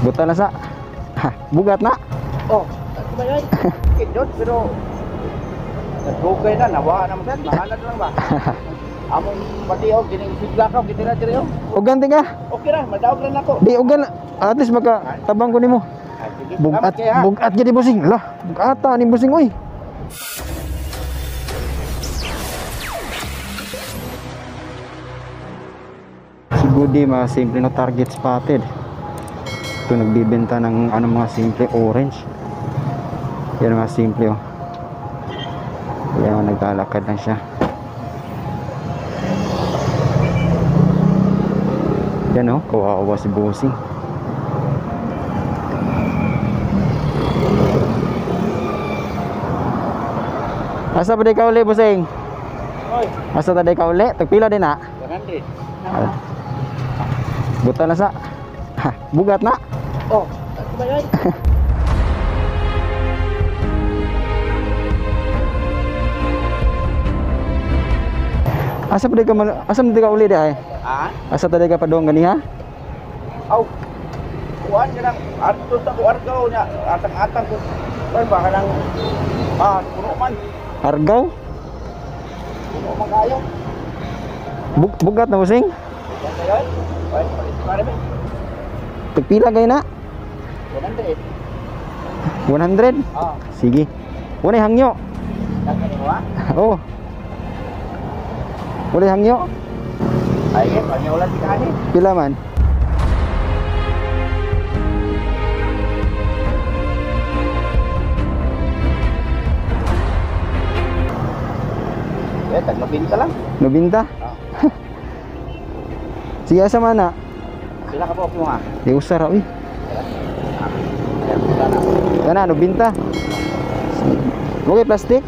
Buta na sa. Bugat na. Oh, kumayan. Kidot pero nagugay na nawa naman sir. Mahanad lang ba? Among pati og gining sigla ka gitira diri oh. Ugan tinga. Okay ra, madaog lang ako. Di ugan. At least maka tabang ko nimo. Sige. Bugat, Salamat kayo, ha? bugat gid busing. Lah, bugata ni busing oy. Sigudi mga simple na target spotted. Ito nagbibenta ng ano mga simple orange. Yan mga simple oh. Yan naglalakad na siya. Yan oh, kawawa si Bossing. Asa pa di ka uli, Bossing? Oy, Asa ta di ka uli? Tagpila din na? 100. Buta na sa. Bugat na. Oh, kumayan. Asa pa di ka asa pa di ka uli di ay? Ah? Asa ta di ka padong ganiha? Aw. Kuan ka nang adto sa kuargaw nya atang-atang ko. Kuan ba ka nang puno man. Argaw? Puno man kayo. Bugat na, Bossing? Yan kayo. Kuan pare mo. Tagpila kayo na? 100. 100? Ah, Sige. Wala hangyo. daghan mo ha. Oh. Wala hangyo. Ay, kanya ulan di kani. Pila man? Eh, taglabinta lang. Nobinta? Ah. Sige, asa man na? Sila ka po mo ha. Di usara, uy. Ayan, sana. Kana, nobinta. Okay, plastic.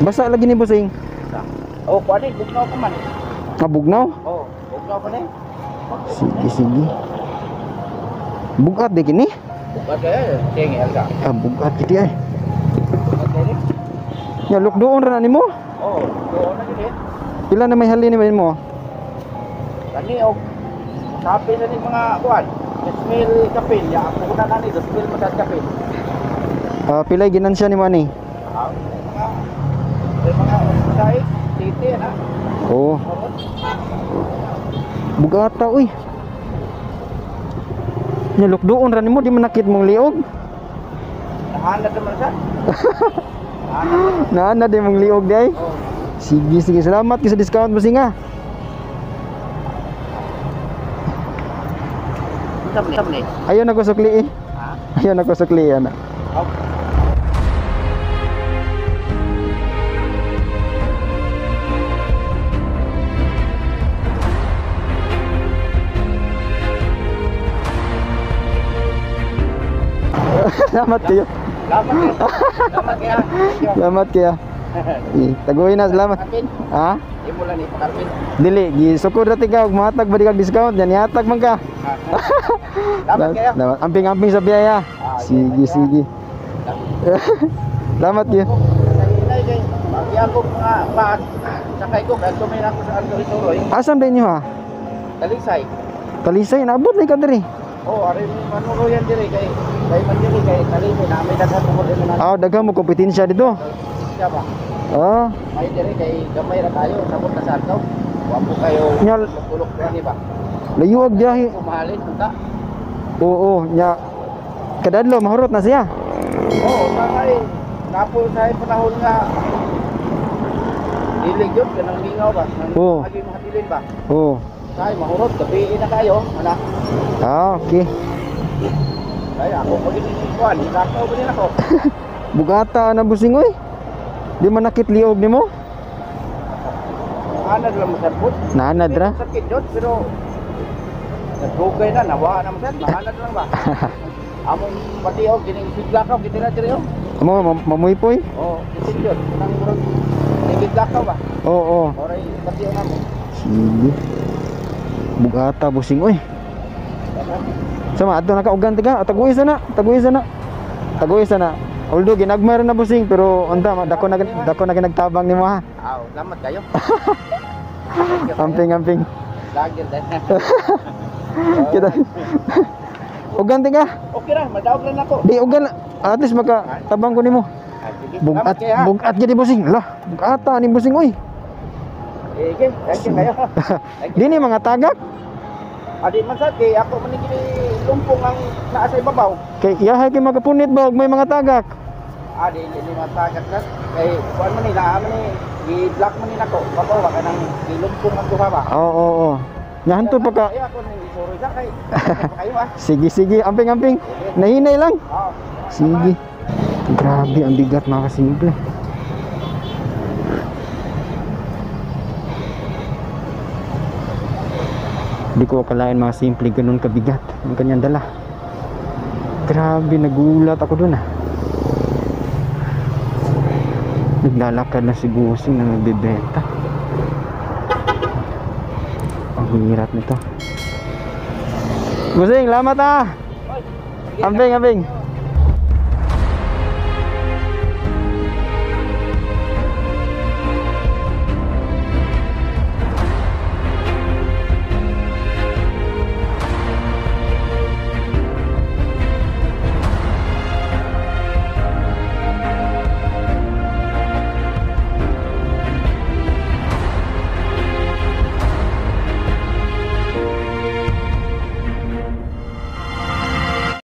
Basa lagi ni Bossing. Oh, kuan ni bugnaw ko man. Kabugnaw? Oh, bugnaw ko ni. Sige, sige. Bugat di kini? Bukat kaya, tingi alga. Bugat kiti ay. Bukat kaya ni. Ya, look doon ra nimo. Oh, doon na gini. Pila na may halin ni mo? Kani og kape na ni mga kuan. Smell kape ya ako na nani do smell masad kape. Pilay ginansya ni mo ani? Mga say titi na. Oo. Bugata uy. Ya, look doon ra nimo di manakit mong liog. Nahanad naman sa. Naana di mong liog di ay. Oh, Sige, sige. Salamat sa discount Bossing ha. sam ni. Ayaw na ko sukli eh. Ha? Ayaw na ko sukli ana. Oh. Salamat kayo. Salamat kaya. Salamat kaya. Salamat kaya. Taguhin na, salamat. Kapin. Ha? Imo lang ni pakapin. Dili, gisukod ra ti ka og matag ba di kag discount yan yatag man ka. Salamat kaya. Salamat. Amping-amping sa biyaya. Sige, sige. Salamat kayo. Nay kay pagi ako mga paat sakay ko kadto may ako sa Aldo Ituroy. Asan din niyo ha? Talisay. Talisay naabot na ka diri. Oh, ari manuroyan diri kay man diri kay Talisay na may daghan mo din na. Daghang mo kompetensya dito. Siya ba? May diri kay gamay ra tayo sabot na sa Aldo. Wa po kayo Nyal. tulok ni ba? Layo og biyahe. Kumahalin punta. Oo, nya kadadlo mahurot na siya. Oo, sakay. Napo sa panahon nga dilig yun, kanang lingaw ba? Oo. Lagi mahabilin ba? Oo. Kaya mahurot, gabi na kayo, anak. Okay. Kaya ako po din isikuan, hinakaw ba din ako? Bugata na Bossing oy. Di man nakit liog nimo? Anad lang masarpot. Naanad ra. Sakit yun, pero nagugay na, nawa na masarpot, nahanad lang ba? Among pati o, gining siglakaw, gitira diri o. Amo mamuipoy? Oo, giting yun, nang murag, siglakaw ba? Oo. Oray, pati o namo. Sige. Bugata Bossing oy. Sama adto nakaugan tiga, taguy sana, taguy sana. Taguy sana. Although ginagmay ra na Bossing pero unta dako na ginagtabang nimo ha. Aw, salamat kayo. Amping-amping. Lagi din. Kita. Ugan ti ka? Okay ra, madawag lang ako. Di ugan. At least makatabang ko nimo. Sige, Bugat, salamat kayo, ha. bugat gid busing. Lah, bugata ni busing oy. Sige, thank you kayo. Dini mga tagak. Adi man sad kay ako man gini lumpong ang naa sa ibabaw. Kay yahay kay magapunit ba og may mga tagak. Adi ini matagat na kay kuan man ni naa man ni i-block man ni nako. Babaw ka nang ilumpong ang duha ba. Oo, oo. Nya hantod pa ka. Ay ako ni sorry sa kay. Kayo ah. Sige, sige, amping-amping. Nahinay lang. Oh. Sige. Grabe ang bigat mga kasimple. Hindi ko akalain mga simple ganun kabigat ang kanyang dala. Grabe, nagulat ako dun ah. Naglalakad na si Busing na nagbebenta. Ang hirap nito. Busing, lamat ah. Amping, amping.